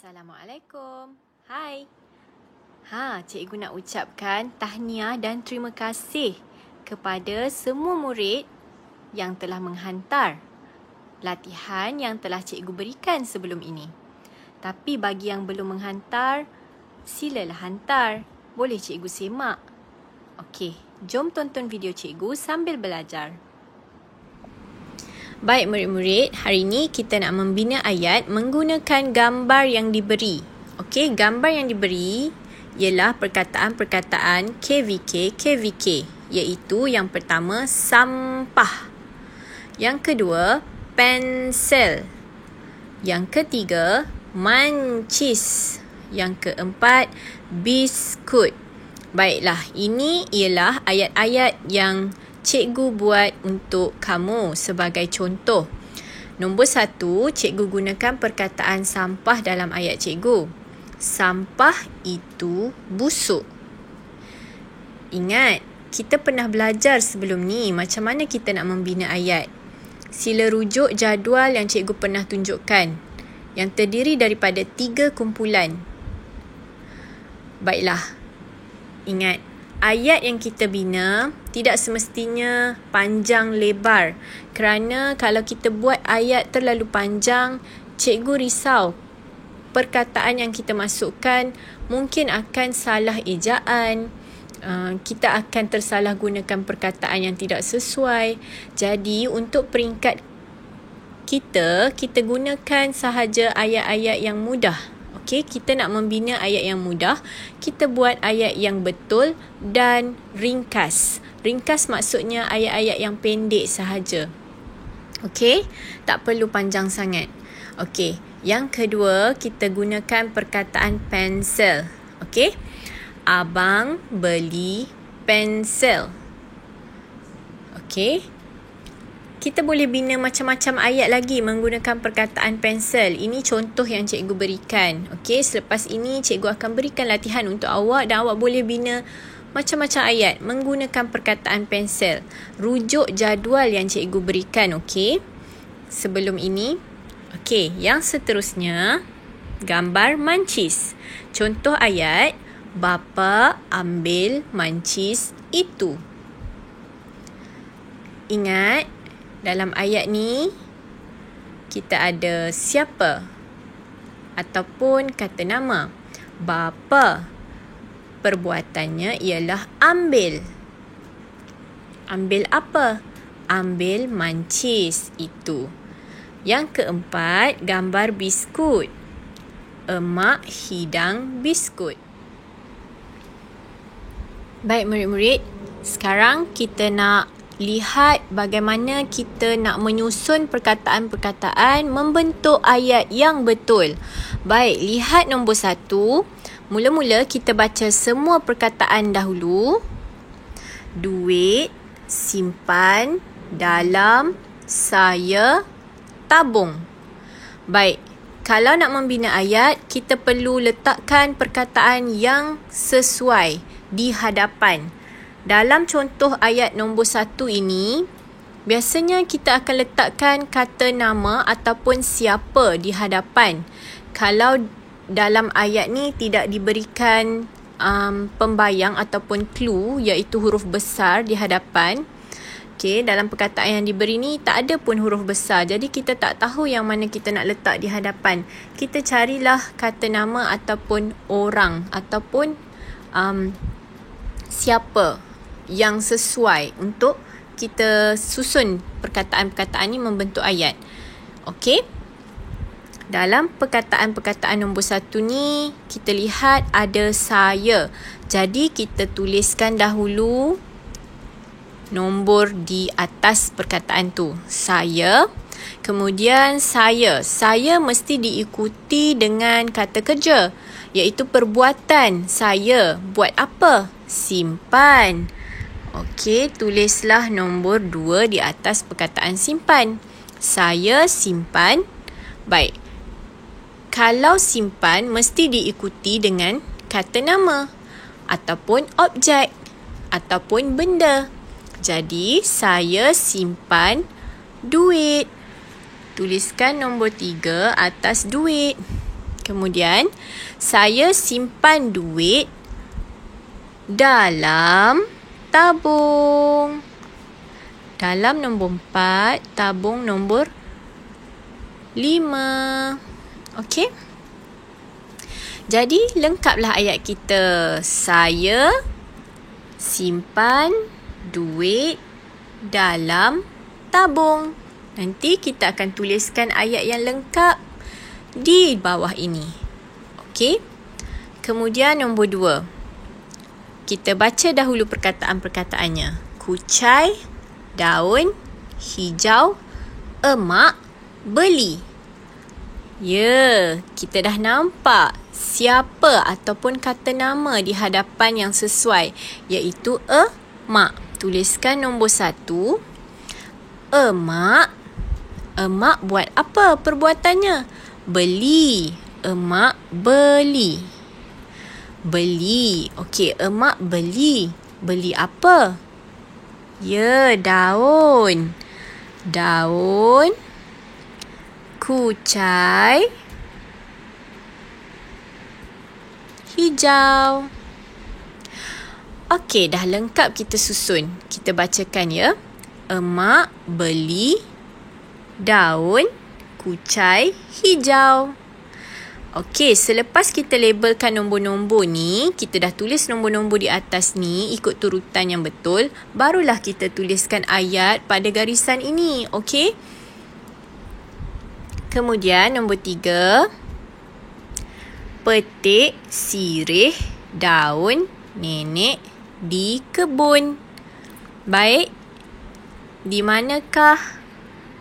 Assalamualaikum. Hai. Cikgu nak ucapkan tahniah dan terima kasih kepada semua murid yang telah menghantar latihan yang telah cikgu berikan sebelum ini. Tapi bagi yang belum menghantar, silalah hantar. Boleh cikgu semak. Okey, jom tonton video cikgu sambil belajar. Baik murid-murid, hari ini kita nak membina ayat menggunakan gambar yang diberi. Okey, gambar yang diberi ialah perkataan-perkataan KVK, iaitu yang pertama sampah. Yang kedua, pensel. Yang ketiga, mancis. Yang keempat, biskut. Baiklah, ini ialah ayat-ayat yang cikgu buat untuk kamu sebagai contoh. Nombor 1, cikgu gunakan perkataan sampah dalam ayat cikgu. Sampah itu busuk. Ingat, kita pernah belajar sebelum ni macam mana kita nak membina ayat. Sila rujuk jadual yang cikgu pernah tunjukkan, yang terdiri daripada 3 kumpulan. Baiklah, ingat, ayat yang kita bina tidak semestinya panjang lebar, kerana kalau kita buat ayat terlalu panjang, cikgu risau perkataan yang kita masukkan mungkin akan salah ejaan, kita akan tersalah gunakan perkataan yang tidak sesuai. Jadi untuk peringkat kita gunakan sahaja ayat-ayat yang mudah. Okey, kita nak membina ayat yang mudah, kita buat ayat yang betul dan ringkas. Ringkas maksudnya ayat-ayat yang pendek sahaja. Okey, tak perlu panjang sangat. Okey, yang kedua kita gunakan perkataan pensel. Okey, abang beli pensel. Okey, kita boleh bina macam-macam ayat lagi menggunakan perkataan pensel. Ini contoh yang cikgu berikan. Okey, selepas ini cikgu akan berikan latihan untuk awak dan awak boleh bina macam-macam ayat menggunakan perkataan pensel. Rujuk jadual yang cikgu berikan, okey, sebelum ini. Okey, yang seterusnya, gambar mancis. Contoh ayat, bapa ambil mancis itu. Ingat, dalam ayat ni, kita ada siapa ataupun kata nama. Bapa, perbuatannya ialah ambil. Ambil apa? Ambil mancis itu. Yang keempat, gambar biskut. Emak hidang biskut. Baik murid-murid, sekarang kita nak lihat bagaimana kita nak menyusun perkataan-perkataan membentuk ayat yang betul. Baik, lihat nombor 1. Mula-mula kita baca semua perkataan dahulu. Duit, simpan, dalam, saya, tabung. Baik, kalau nak membina ayat, kita perlu letakkan perkataan yang sesuai di hadapan. Dalam contoh ayat nombor 1 ini, biasanya kita akan letakkan kata nama ataupun siapa di hadapan. Kalau dalam ayat ni tidak diberikan pembayang ataupun clue, iaitu huruf besar di hadapan. Okey, dalam perkataan yang diberi ni tak ada pun huruf besar. Jadi kita tak tahu yang mana kita nak letak di hadapan. Kita carilah kata nama ataupun orang ataupun siapa yang sesuai untuk kita susun perkataan-perkataan ni membentuk ayat. Okey. Dalam perkataan-perkataan nombor 1 ni, kita lihat ada saya. Jadi kita tuliskan dahulu nombor di atas perkataan tu. Saya. Kemudian saya. Saya mesti diikuti dengan kata kerja, iaitu perbuatan. Saya buat apa? Simpan. Okey, tulislah nombor 2 di atas perkataan simpan. Saya simpan. Baik. Kalau simpan, mesti diikuti dengan kata nama ataupun objek ataupun benda. Jadi, saya simpan duit. Tuliskan nombor 3 atas duit. Kemudian, saya simpan duit dalam tabung. Dalam nombor 4, tabung nombor 5. Okey? Jadi, lengkaplah ayat kita. Saya simpan duit dalam tabung. Nanti kita akan tuliskan ayat yang lengkap di bawah ini. Okey? Kemudian nombor 2. Kita baca dahulu perkataan-perkataannya. Kucai, daun, hijau, emak, beli. Ya, kita dah nampak siapa ataupun kata nama di hadapan yang sesuai, iaitu emak. Tuliskan nombor 1. Emak. Emak buat apa perbuatannya? Beli. Emak beli. Beli. Okey, emak beli. Beli apa? Ya, daun. Daun. Kucai. Hijau. Okey, dah lengkap kita susun. Kita bacakan ya. Emak beli daun, kucai, hijau. Okey, selepas kita labelkan nombor-nombor ni, kita dah tulis nombor-nombor di atas ni ikut turutan yang betul, barulah kita tuliskan ayat pada garisan ini. Okey? Kemudian nombor 3, petik sirih daun nenek di kebun. Baik, di manakah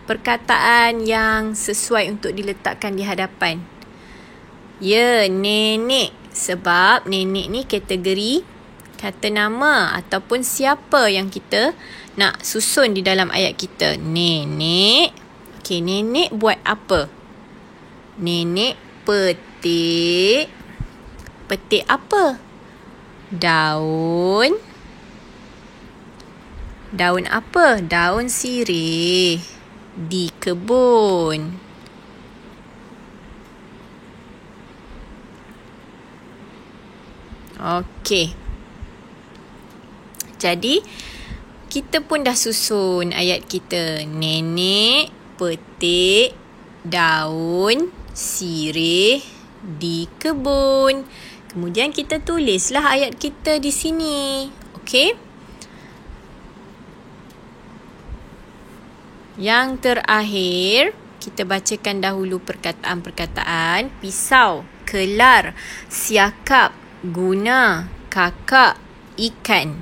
perkataan yang sesuai untuk diletakkan di hadapan? Ya, nenek. Sebab nenek ni kategori kata nama ataupun siapa yang kita nak susun di dalam ayat kita. Nenek. Okey, nenek buat apa? Nenek petik. Petik apa? Daun. Daun apa? Daun sirih di kebun. Okey. Jadi, kita pun dah susun ayat kita. Nenek petik daun sirih di kebun. Kemudian kita tulislah ayat kita di sini. Okey? Yang terakhir, kita bacakan dahulu perkataan-perkataan. Pisau, kelar, siakap, guna, kakak, ikan.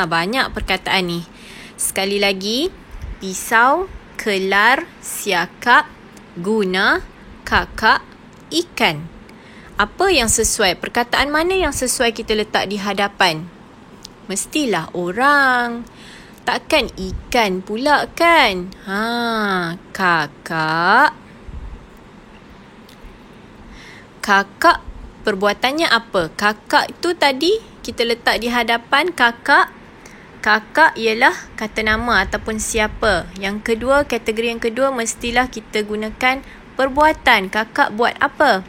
Banyak perkataan ni. Sekali lagi, pisau, kelar, siakap, guna, kakak, ikan. Apa yang sesuai? Perkataan mana yang sesuai kita letak di hadapan? Mestilah orang. Takkan ikan pula kan? Kakak. Kakak perbuatannya apa? Kakak itu tadi kita letak di hadapan kakak. Kakak ialah kata nama ataupun siapa. Yang kedua, kategori yang kedua mestilah kita gunakan perbuatan. Kakak buat apa?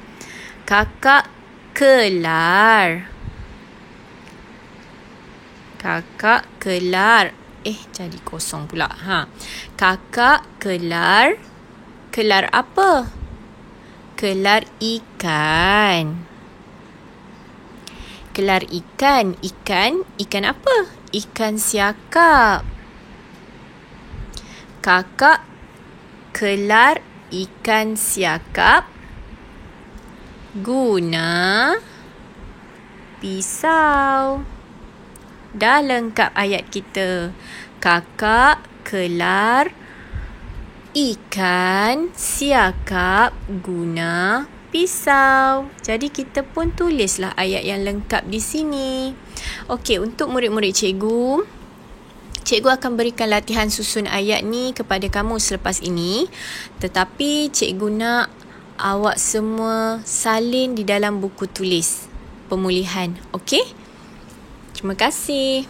Kakak kelar. Kakak kelar. Jadi kosong pula. Kakak kelar. Kelar apa? Kelar ikan. Kelar ikan. Ikan apa? Ikan siakap. Kakak kelar ikan siakap guna pisau. Dah lengkap ayat kita. Kakak kelar ikan siakap guna pisau. Jadi kita pun tulislah ayat yang lengkap di sini. Okey, untuk murid-murid cikgu akan berikan latihan susun ayat ni kepada kamu selepas ini. Tetapi cikgu nak awak semua salin di dalam buku tulis pemulihan. Okey? Terima kasih.